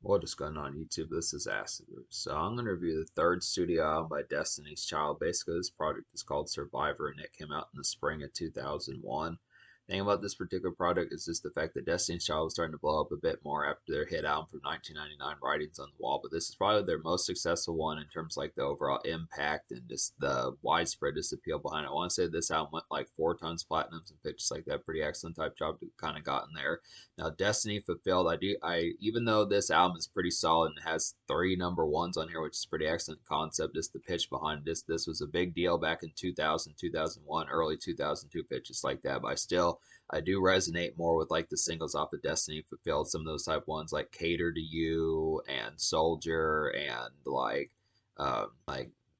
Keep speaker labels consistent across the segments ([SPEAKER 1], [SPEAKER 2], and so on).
[SPEAKER 1] We'll just going on YouTube. This is Acid Root. So I'm going to review the third studio album by Destiny's Child. Basically, this project is called Survivor, and it came out in the spring of 2001. The thing about this particular product is just the fact that Destiny's Child was starting to blow up a bit more after their hit album from 1999, Writings on the Wall. But this is probably their most successful one in terms of like the overall impact and just the widespread appeal behind it. I want to say this album went like 4 times platinums and pitches like that. Pretty excellent type job to kind of gotten there. Now, Destiny Fulfilled, even though this album is pretty solid and has 3 number 1s on here, which is pretty excellent concept, just the pitch behind this was a big deal back in 2000, 2001, early 2002 pitches like that. But I do resonate more with like the singles off of Destiny Fulfilled, some of those type ones like Cater to You and Soldier and like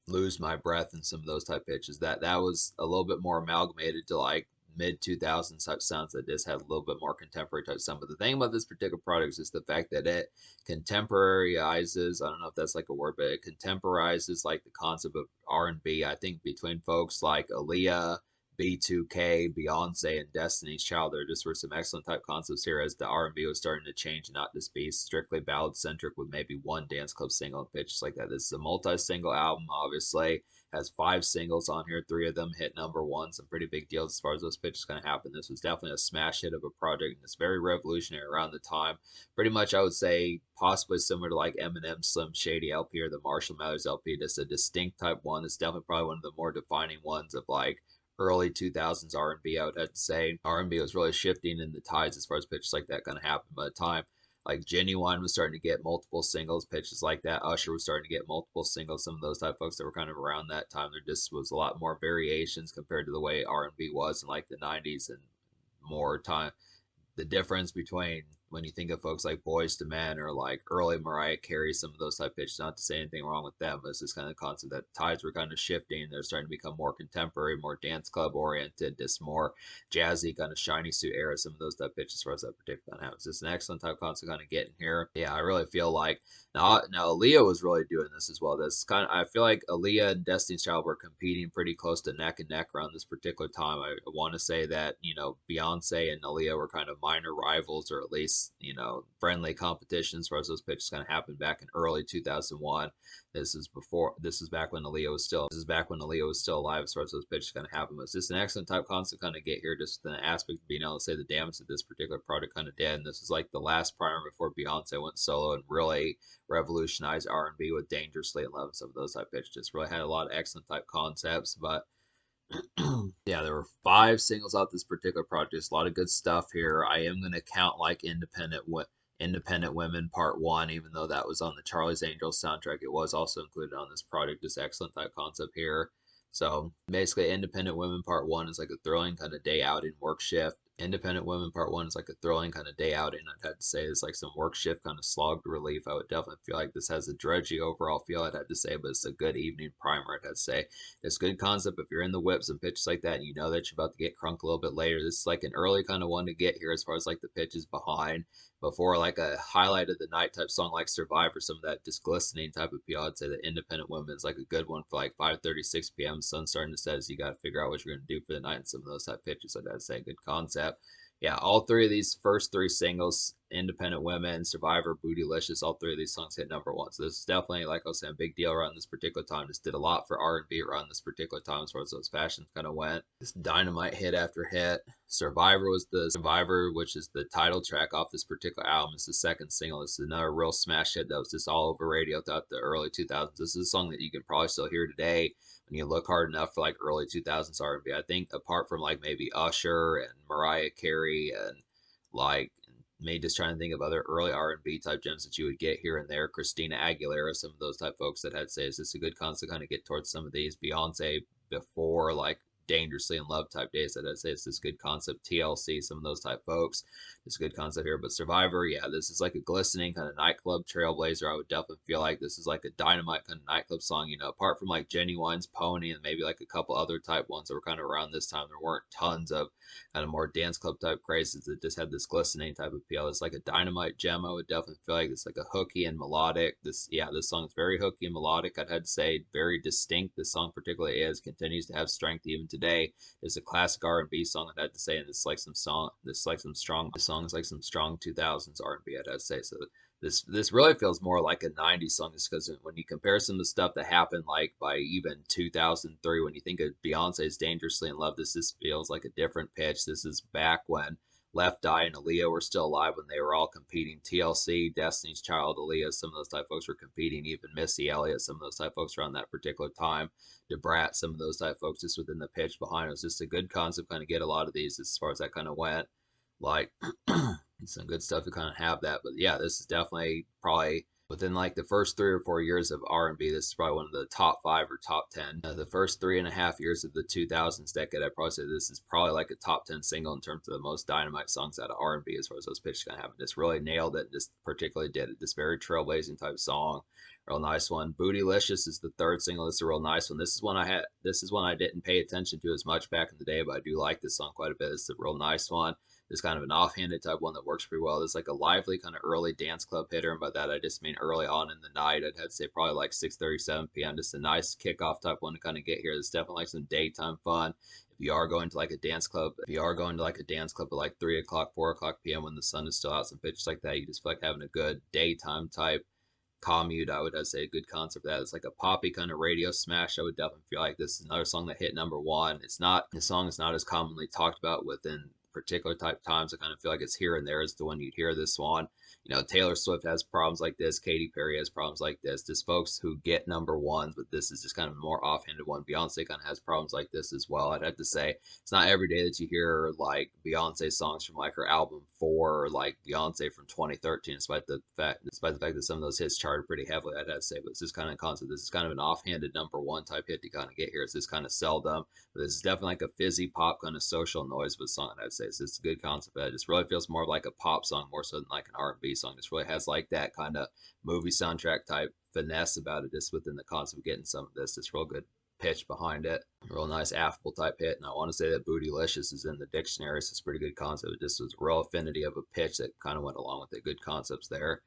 [SPEAKER 1] Lose My Breath and some of those type pitches. That was a little bit more amalgamated to like mid 2000s type sounds that just had a little bit more contemporary type sound. But the thing about this particular product is just the fact that it contemporarizes, I don't know if that's like a word, but it contemporizes like the concept of R&B, I think, between folks like Aaliyah, B2K, Beyonce, and Destiny's Child. There just were some excellent type concepts here as the R&B was starting to change and not just be strictly ballad centric with maybe one dance club single and pitches like that. This is a multi-single album, obviously. Has 5 singles on here, 3 of them hit number 1. Some pretty big deals as far as those pitches going to happen. This was definitely a smash hit of a project, and it's very revolutionary around the time. Pretty much, I would say, possibly similar to like Eminem Slim Shady LP or the Marshall Mathers LP. Just a distinct type one. It's definitely probably one of the more defining ones of like early 2000s R&B. I would have to say R&B was really shifting in the tides as far as pitches like that going to happen by the time. Like Genuine was starting to get multiple singles, pitches like that. Usher was starting to get multiple singles. Some of those type of folks that were kind of around that time, there just was a lot more variations compared to the way R&B was in like the 90s and more time. The difference between when you think of folks like Boys to Men or like early Mariah Carey, some of those type of pitches, not to say anything wrong with them, but it's just kind of concept that tides were kind of shifting. They're starting to become more contemporary, more dance club oriented, just more jazzy, kind of shiny suit era, some of those type of pitches as far as that particular kind of. It's just an excellent type concept kind of getting here. Yeah, I really feel like now Aaliyah was really doing this as well. This kind of I feel like Aaliyah and Destiny's Child were competing pretty close to neck and neck around this particular time. I want to say that Beyonce and Aaliyah were kind of minor rivals, or at least friendly competitions, for as those pitches kind of happened back in early 2001. This is back when Aaliyah was still alive as far as those pitches kind of happened. But it's just an excellent type concept kind of get here, just the aspect of being able to say the damage that this particular product kind of did. And this is like the last primer before Beyonce went solo and really revolutionized R&B with Dangerously in Love and some of those type pitches. Just really had a lot of excellent type concepts. But yeah, there were 5 singles off this particular project. Just a lot of good stuff here. I am going to count like Independent Women Part 1, even though that was on the Charlie's Angels soundtrack. It was also included on this project. Just excellent type concept here. So basically, Independent Women Part 1 is like a thrilling kind of day out in work shift. Independent Women Part 1 is like a thrilling kind of day out in. I'd have to say it's like some work shift kind of slog relief. I would definitely feel like this has a drudgy overall feel, I'd have to say, but it's a good evening primer, I'd have to say. It's a good concept if you're in the whips and pitches like that and you know that you're about to get crunk a little bit later. This is like an early kind of one to get here as far as like the pitches behind. Before like a highlight of the night type song like Survivor, some of that just glistening type of appeal, I'd say the Independent Women is like a good one for like 5:36 p.m. Sun starting to set as you got to figure out what you're going to do for the night and some of those type pitches. I'd say good concept. Yeah, all 3 of these first 3 singles, Independent Women, Survivor, Bootylicious, all 3 of these songs hit number 1. So this is definitely, like I was saying, a big deal around this particular time. Just did a lot for R&B around this particular time as far as those fashions kind of went. This dynamite hit after hit. Survivor, which is the title track off this particular album. It's the 2nd single. This is another real smash hit that was just all over radio throughout the early 2000s. This is a song that you can probably still hear today when you look hard enough for like early 2000s R&B. I think apart from like maybe Usher and Mariah Carey and like maybe just trying to think of other early R&B type gems that you would get here and there, Christina Aguilera, some of those type folks that I'd say is just a good concept kind of get towards some of these. Beyonce before like Dangerously in Love type days, that I'd say it's this good concept. TLC, some of those type folks, it's a good concept here. But Survivor, yeah, this is like a glistening kind of nightclub trailblazer. I would definitely feel like this is like a dynamite kind of nightclub song. Apart from like Genuine's Pony and maybe like a couple other type ones that were kind of around this time, there weren't tons of kind of more dance club type crazes that just had this glistening type of feel. It's like a dynamite gem. I would definitely feel like it's like a hooky and melodic. This song is very hooky and melodic. I'd have to say very distinct. This song particularly continues to have strength even today. It's a classic R&B song, I'd have to say, and it's like some song, this like some strong songs, like some strong 2000s R&B, I'd have to say. So this really feels more like a 90s song, just because when you compare some of the stuff that happened like by even 2003, when you think of Beyonce's Dangerously in Love, this feels like a different pitch. This is back when Left Eye and Aaliyah were still alive, when they were all competing. TLC, Destiny's Child, Aaliyah, some of those type folks were competing. Even Missy Elliott, some of those type folks around that particular time. DeBrat, some of those type folks just within the pitch behind. It was just a good concept, kind of get a lot of these as far as that kind of went. Like some good stuff to kind of have that. But yeah, this is definitely probably within like the first 3 or 4 years of R&B, this is probably one of the top 5 or top 10. The first 3.5 years of the 2000s decade, I'd probably say this is probably like a top 10 single in terms of the most dynamite songs out of R&B as far as those pitches kind of happen. Just really nailed it. Just particularly did it. This very trailblazing type song. Real nice one. Bootylicious is the third single. This is a real nice one. This is one I had. This is one I didn't pay attention to as much back in the day, but I do like this song quite a bit. It's a real nice one. It's kind of an offhanded type one that works pretty well. It's like a lively kind of early dance club hitter, and by that I just mean early on in the night. I'd have to say probably like 6:37 p.m. Just a nice kickoff type one to kind of get here. It's definitely like some daytime fun. If you are going to like a dance club, at like 3 o'clock, 4 o'clock p.m. when the sun is still out, some pitches like that, you just feel like having a good daytime type commute. I would say a good concept for that. It's like a poppy kind of radio smash. I would definitely feel like this is another song that hit #1. It's not, this song is not as commonly talked about within particular type times. I kind of feel like it's here and there is the one you'd hear this one. You know, Taylor Swift has problems like this. Katy Perry has problems like this. Just folks who get #1s, but this is just kind of a more offhanded one. Beyonce kind of has problems like this as well. I'd have to say it's not every day that you hear like Beyonce songs from like her album 4 or like Beyonce from 2013, despite the fact that some of those hits charted pretty heavily. I'd have to say, but it's just kind of concept. This is kind of an offhanded #1 type hit to kind of get here. It's just kind of seldom. But this is definitely like a fizzy pop kind of social noise with song. I'd say so. It's a good concept. It just really feels more like a pop song more so than like an R&B song. This really has like that kind of movie soundtrack type finesse about it, just within the concept of getting some of this. It's real good pitch behind it. Real nice affable type hit. And I want to say that Bootylicious is in the dictionary, so it's a pretty good concept. It just was a real affinity of a pitch that kind of went along with it. Good concepts there.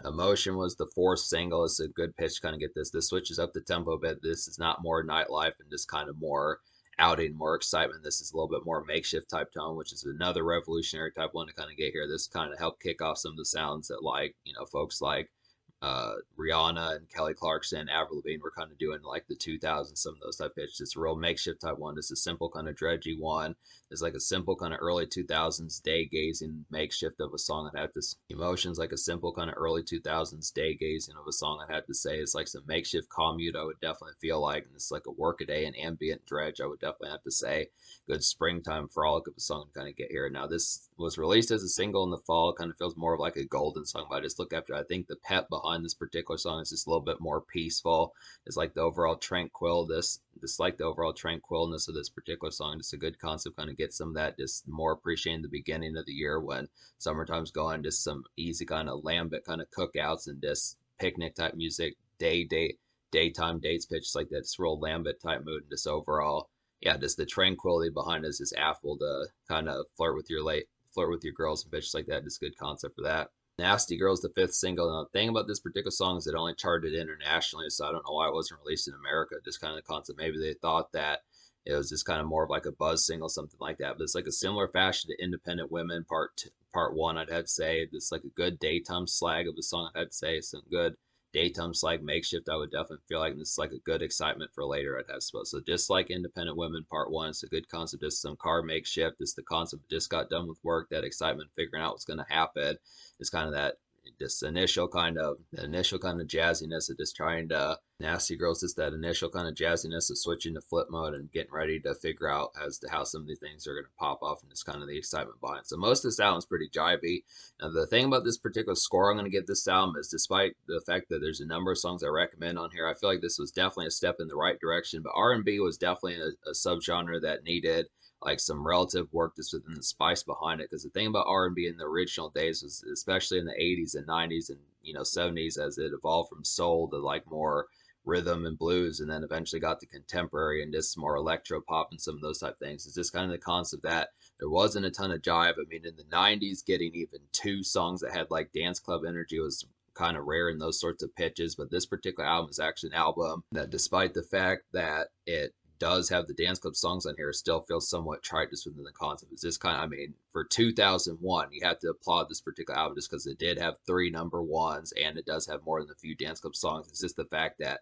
[SPEAKER 1] Emotion was the fourth single. It's a good pitch to kind of get this. This switches up the tempo a bit. This is not more nightlife and just kind of more outing, more excitement. This is a little bit more makeshift type tone, which is another revolutionary type one to kind of get here. This kind of helped kick off some of the sounds that, like, you know, folks like Rihanna and Kelly Clarkson, Avril Lavigne were kind of doing like the 2000s, some of those type pitches. It's a real makeshift type one. It's a simple kind of dredgy one. It's like a simple kind of early 2000s day gazing makeshift of a song that had this emotions, like a simple kind of early 2000s day gazing of a song. I had to say it's like some makeshift commute. I would definitely feel like, and it's like a workaday and ambient dredge. I would definitely have to say good springtime frolic of a song to kind of get here. Now this was released as a single in the fall. It kind of feels more of like a golden song, but I just look after. I think the pep behind this particular song is just a little bit more peaceful. It's like the overall like the overall tranquilness of this particular song. Just a good concept, kind of get some of that. Just more appreciating the beginning of the year when summertime's going. Just some easy kind of lambent kind of cookouts and just picnic type music, daytime dates, pitches like that. Just real lambent type mood and just overall, yeah, just the tranquility behind it is just affable to kind of flirt with your girls and bitches like that. Just good concept for that. Nasty Girl's the fifth single. Now, the thing about this particular song is it only charted internationally, so I don't know why it wasn't released in America. Just kind of the concept. Maybe they thought that it was just kind of more of like a buzz single, something like that. But it's like a similar fashion to Independent Women Part 1, I'd have to say. It's like a good daytime slag of a song, I'd have to say. Some good daytime slag makeshift, I would definitely feel like this is like a good excitement for later, I'd have to suppose. So just like Independent Women Part 1, it's a good concept. Just some car makeshift. It's the concept just got done with work, that excitement, figuring out what's going to happen. It's kind of that just initial kind of jazziness of just trying to Nasty Girls, just that initial kind of jazziness of switching to flip mode and getting ready to figure out as to how some of these things are going to pop off, and just kind of the excitement behind it. So most of this album is pretty jivey. Now the thing about this particular score I'm going to give this album is, despite the fact that there's a number of songs I recommend on here, I feel like this was definitely a step in the right direction. But R&B was definitely a subgenre that needed like some relative work just within the spice behind it. Because the thing about R&B in the original days was, especially in the 80s and 90s and 70s, as it evolved from soul to like more rhythm and blues, and then eventually got to contemporary and just more electro pop and some of those type things. It's just kind of the concept that there wasn't a ton of jive. I mean, in the 90s, getting even 2 songs that had like dance club energy was kind of rare in those sorts of pitches. But this particular album is actually an album that, despite the fact that it does have the dance club songs on here, still feels somewhat trite just within the concept. It's just kind of, I mean, for 2001, you have to applaud this particular album just because it did have 3 number 1s and it does have more than a few dance club songs. It's just the fact that,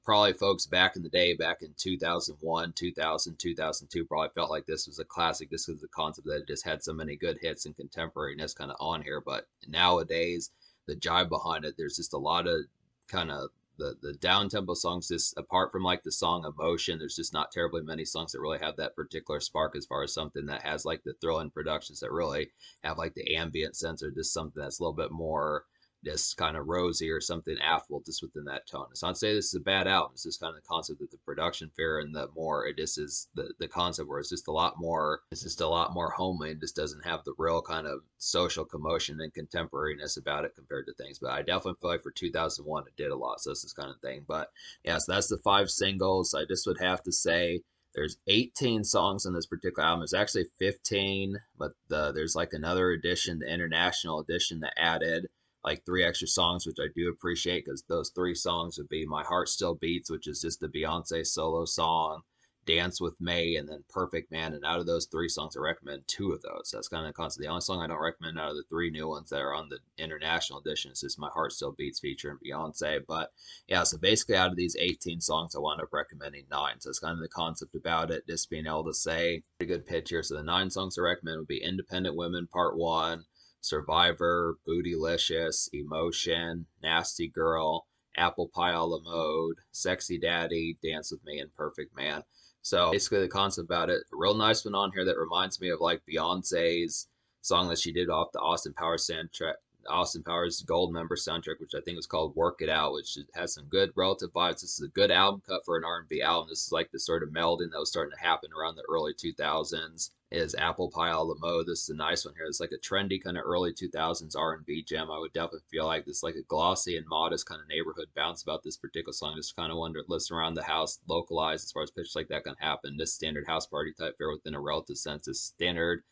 [SPEAKER 1] probably folks back in the day, back in 2001, 2000, 2002, probably felt like this was a classic just because the concept that it just had so many good hits and contemporariness kind of on here. But nowadays, the jive behind it, there's just a lot of kind of the down tempo songs. Just apart from like the song Emotion, there's just not terribly many songs that really have that particular spark as far as something that has like the thrill-in productions that really have like the ambient sense, or just something that's a little bit more just kind of rosy or something affable just within that tone. It's not to say this is a bad album. It's just kind of the concept that the production fair and the more it just is the concept where it's just a lot more, it's just a lot more homely and just doesn't have the real kind of social commotion and contemporariness about it compared to things. But I definitely feel like for 2001 it did a lot. So it's this kind of thing. But yeah, so that's the 5 singles. I just would have to say there's 18 songs on this particular album. There's actually 15, but there's like another edition, the international edition, that added like 3 extra songs, which I do appreciate because those 3 songs would be My Heart Still Beats, which is just the Beyonce solo song, Dance with Me, and then Perfect Man. And out of those 3 songs, I recommend 2 of those. That's kind of the concept. The only song I don't recommend out of the 3 new ones that are on the international edition is just My Heart Still Beats featuring Beyonce. But yeah, so basically out of these 18 songs, I wound up recommending 9. So it's kind of the concept about it, just being able to say, pretty good pitch here. So the 9 songs I recommend would be Independent Women Part 1, Survivor, Bootylicious, Emotion, Nasty Girl, Apple Pie a la Mode, Sexy Daddy, Dance with Me, and Perfect Man. So basically the concept about it, a real nice one on here that reminds me of like Beyonce's song that she did off the Austin Powers soundtrack, Austin Powers Gold Member soundtrack, which I think was called Work It Out, which has some good relative vibes. This is a good album cut for an R&B album. This is like the sort of melding that was starting to happen around the early 2000s. Is Apple Pie a la Mode. This is a nice one here. It's like a trendy kind of early 2000s R&B gem. I would definitely feel like this, like a glossy and modest kind of neighborhood bounce about this particular song. Just kind of wonder, listen around the house, localized as far as pitches like that can happen. This standard house party type fare within a relative sense is standard,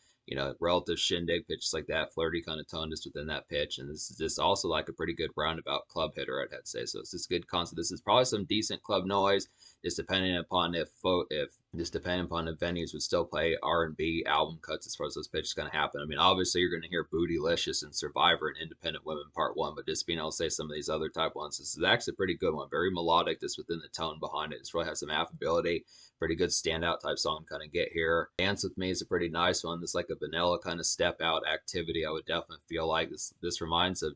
[SPEAKER 1] relative shindig pitches like that, flirty kind of tone just within that pitch. And this is just also like a pretty good roundabout club hitter, I'd have to say. So it's just good concept. This is probably some decent club noise, just depending upon if just depending upon if venues would still play R&B album cuts as far as those pitches going to happen. I mean, obviously you're going to hear Bootylicious and Survivor and Independent Women Part 1, but just being able to say some of these other type ones, this is actually a pretty good one. Very melodic just within the tone behind it. It's really has some affability. Pretty good standout type song to kind of get here. Dance with Me is a pretty nice one. This like a vanilla kind of step out activity. I would definitely feel like this reminds me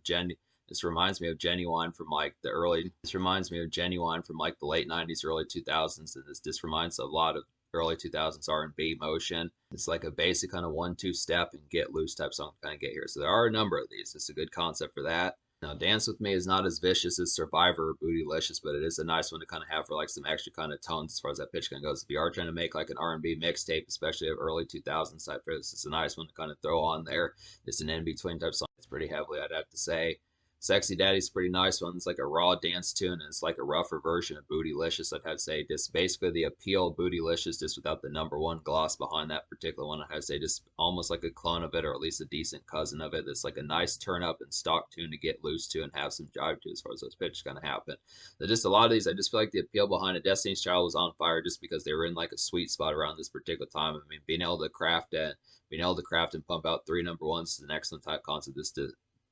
[SPEAKER 1] of Genuine from like the early. This reminds me of Genuine from like the late '90s, early 2000s, and this reminds a lot of early 2000s R&B motion. It's like a basic kind of 1-2 step and get loose type song to kind of get here. So there are a number of these. It's a good concept for that. Now, Dance with Me is not as vicious as Survivor or Bootylicious, but it is a nice one to kind of have for like some extra kind of tones as far as that pitch kind of goes. If you are trying to make like an R&B mixtape, especially of early 2000s type, this is a nice one to kind of throw on there. Just an in-between type song. It's pretty heavily, I'd have to say. Sexy Daddy's a pretty nice one. It's like a raw dance tune, and it's like a rougher version of Bootylicious, I'd have to say. Just basically the appeal of Bootylicious, just without the #1 gloss behind that particular one. I'd have to say just almost like a clone of it, or at least a decent cousin of it. That's like a nice turn up and stock tune to get loose to and have some jive to as far as those pitches kind of happen. So just a lot of these, I just feel like the appeal behind it. Destiny's Child was on fire just because they were in like a sweet spot around this particular time. I mean, being able to craft and pump out 3 #1s is an excellent type concept.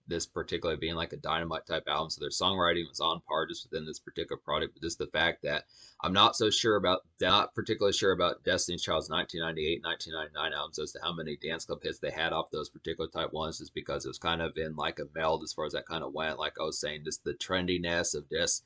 [SPEAKER 1] This particularly being like a dynamite type album. So their songwriting was on par just within this particular product. But just the fact that I'm not particularly sure about Destiny's Child's 1998, 1999 albums as to how many dance club hits they had off those particular type ones, just because it was kind of in like a meld as far as that kind of went. Like I was saying, just the trendiness of just,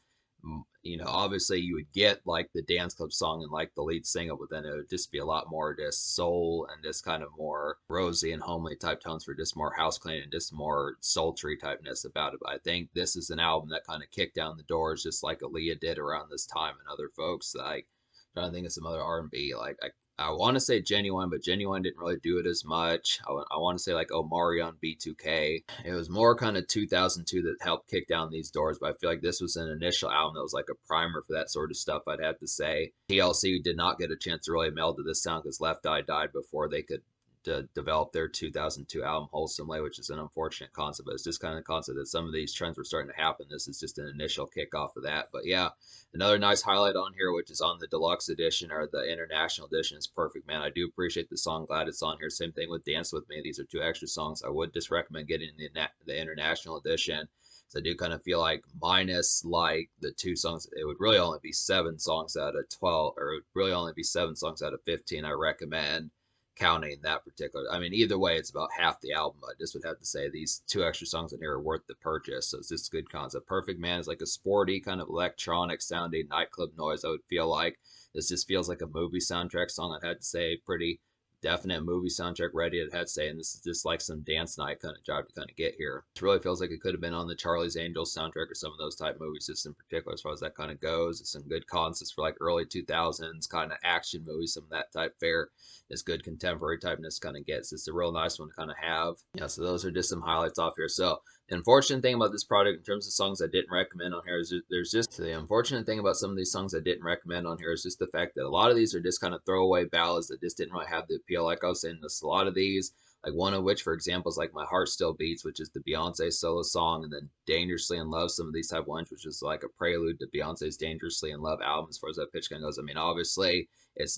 [SPEAKER 1] obviously you would get like the dance club song and like the lead single, but then it would just be a lot more just soul and just kind of more rosy and homely type tones for just more house cleaning and just more sultry typeness about it. But I think this is an album that kind of kicked down the doors just like Aaliyah did around this time, and other folks. Like, I'm trying to think of some other R&B. Like I want to say Genuine, but Genuine didn't really do it as much. I want to say like Omari on B2K. It was more kind of 2002 that helped kick down these doors, but I feel like this was an initial album that was like a primer for that sort of stuff, I'd have to say. TLC did not get a chance to really meld to this sound because Left Eye died before they could to develop their 2002 album Wholesomely, which is an unfortunate concept, but it's just kind of the concept that some of these trends were starting to happen. This is just an initial kickoff of that. But yeah, another nice highlight on here, which is on the deluxe edition or the international edition, is Perfect Man. I do appreciate the song. Glad it's on here. Same thing with Dance With Me. These are two extra songs. I would just recommend getting the international edition. So I do kind of feel like minus like the two songs, it would really only be 7 songs out of 12, or it would really only be 7 songs out of 15. I recommend counting that particular. I mean, either way, it's about half the album. I just would have to say these two extra songs in here are worth the purchase. So it's just a good concept. Perfect Man is like a sporty kind of electronic sounding nightclub noise. I would feel like this just feels like a movie soundtrack song. I'd have to say pretty definite movie soundtrack ready. It had to say, and this is just like some dance night kind of job to kind of get here. It really feels like it could have been on the Charlie's Angels soundtrack or some of those type movies, just in particular as far as that kind of goes. It's some good concepts for like early 2000s kind of action movies, some of that type fare. It's good contemporary typeness kind of gets. It's a real nice one to kind of have. Yeah, so those are just some highlights off here. So the unfortunate thing about this product in terms of songs I didn't recommend on here is there's just the unfortunate thing about some of these songs I didn't recommend on here is just the fact that a lot of these are just kind of throwaway ballads that just didn't really have the appeal. Like I was saying, this a lot of these, like one of which, for example, is like My Heart Still Beats, which is the Beyonce solo song, and then Dangerously in Love, some of these type ones, which is like a prelude to Beyonce's Dangerously in Love album as far as that pitch kind of goes. I mean, obviously, it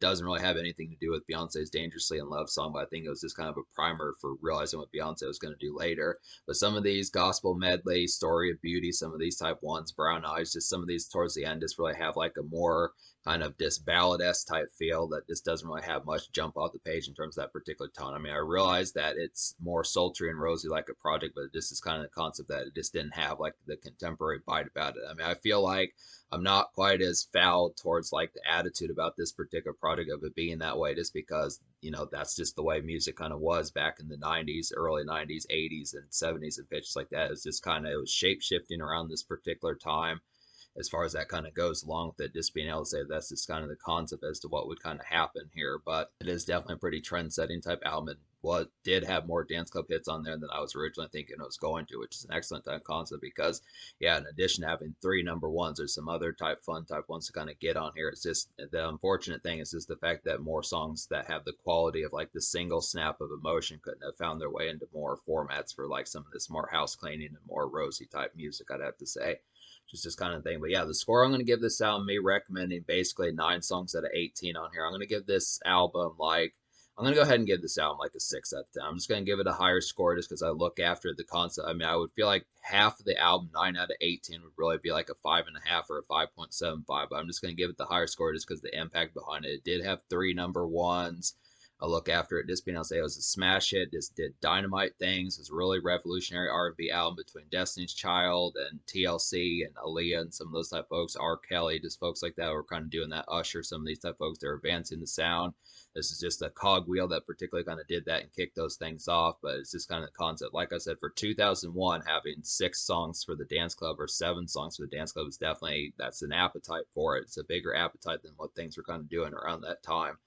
[SPEAKER 1] doesn't really have anything to do with Beyonce's Dangerously in Love song, but I think it was just kind of a primer for realizing what Beyonce was going to do later. But some of these gospel medley, Story of Beauty, some of these type ones, Brown Eyes, just some of these towards the end just really have like a more kind of just ballad-esque type feel that just doesn't really have much jump off the page in terms of that particular tone. I mean, I realize that it's more sultry and rosy like a project, but this is kind of the concept that it just didn't have like the contemporary bite about it. I mean, I feel like I'm not quite as foul towards like the attitude about this particular product of it being that way, just because that's just the way music kind of was back in the 90s, early 90s, 80s, and 70s, and pitches like that. It was just kind of it was shape shifting around this particular time as far as that kind of goes, along with it just being able to say that's just kind of the concept as to what would kind of happen here. But it is definitely a pretty trend setting type album, and what did have more dance club hits on there than I was originally thinking it was going to, which is an excellent type concept because yeah, in addition to having 3 number 1s, there's some other type fun type ones to kind of get on here. It's just the unfortunate thing is just the fact that more songs that have the quality of like the single snap of emotion couldn't have found their way into more formats for like some of this more house cleaning and more rosy type music, I'd have to say. Just this kind of thing. But yeah, the score I'm going to give this album, me recommending basically 9 songs out of 18 on here. I'm going to give this album I'm going to go ahead and give this album like a 6 out of 10. I'm just going to give it a higher score just because I look after the concept. I mean, I would feel like half of the album, 9 out of 18, would really be like a 5.5 or a 5.75. But I'm just going to give it the higher score just because the impact behind it. It did have 3 number 1s. I look after it just being able to say it was a smash hit, just did dynamite things. It was a really revolutionary R&B album between Destiny's Child and TLC and Aaliyah and some of those type folks, R. Kelly, just folks like that were kind of doing that. Usher, some of these type folks, they're advancing the sound. This is just a cogwheel that particularly kind of did that and kicked those things off, but it's just kind of the concept. Like I said, for 2001, having 6 songs for the dance club or 7 songs for the dance club is definitely, that's an appetite for it. It's a bigger appetite than what things were kind of doing around that time.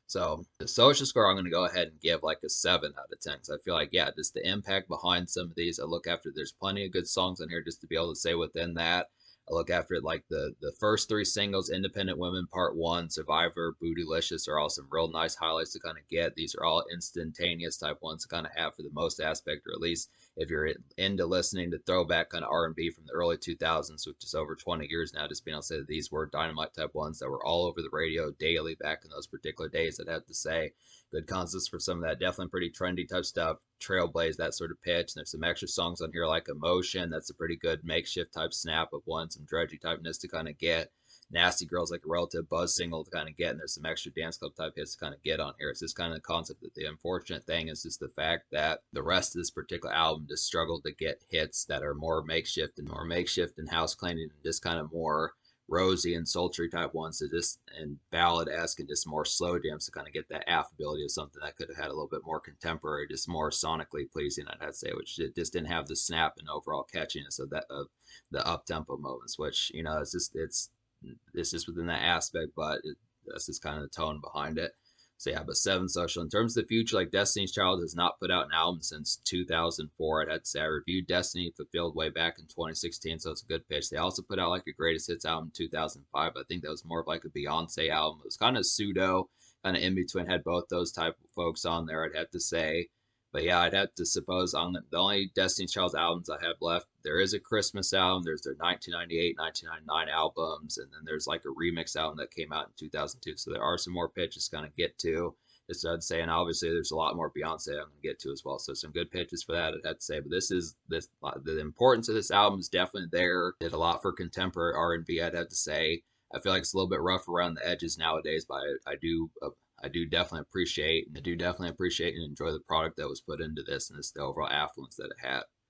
[SPEAKER 1] So the social score, I'm going to go ahead and give like a 7 out of 10. Because I feel like, yeah, just the impact behind some of these. I look after, there's plenty of good songs on here just to be able to say within that. I look after it like the first 3 singles, Independent Women Part 1, Survivor, Bootylicious are all some real nice highlights to kind of get. These are all instantaneous type ones to kind of have for the most aspect, or at least if you're into listening to throwback kind of R&B from the early 2000s, which is over 20 years now, just being able to say that these were dynamite type ones that were all over the radio daily back in those particular days, I'd have to say. Good concepts for some of that. Definitely pretty trendy type stuff. Trailblaze, that sort of pitch. And there's some extra songs on here like Emotion. That's a pretty good makeshift type snap of one. Some dredgy typeness to kind of get. Nasty Girls, like a relative buzz single to kind of get. And there's some extra dance club type hits to kind of get on here. It's just kind of the concept that the unfortunate thing is just the fact that the rest of this particular album just struggled to get hits that are more makeshift and house cleaning and just kind of more rosy and sultry type ones to just and ballad-esque and just more slow jams to kind of get that affability of something that could have had a little bit more contemporary, just more sonically pleasing, I'd have to say, which it just didn't have the snap and overall catchiness of that of the up tempo moments, which it's just within that aspect, but that's just kind of the tone behind it. So yeah, but 7 social. In terms of the future, like Destiny's Child has not put out an album since 2004. I'd have to say I reviewed Destiny Fulfilled way back in 2016, so it's a good pitch. They also put out like a greatest hits album in 2005. I think that was more of like a Beyonce album. It was kind of pseudo, kind of in between, had both those type of folks on there, I'd have to say. But yeah, I'd have to suppose on the only Destiny's Child's albums I have left, there is a Christmas album, there's their 1998, 1999 albums, and then there's like a remix album that came out in 2002. So there are some more pitches to kind of get to. Just I'd say, and obviously there's a lot more Beyonce I'm gonna get to as well. So some good pitches for that, I'd have to say. But this the importance of this album is definitely there. Did a lot for contemporary R&B, I'd have to say. I feel like it's a little bit rough around the edges nowadays, but I do definitely appreciate and enjoy the product that was put into this and this the overall affluence that it had.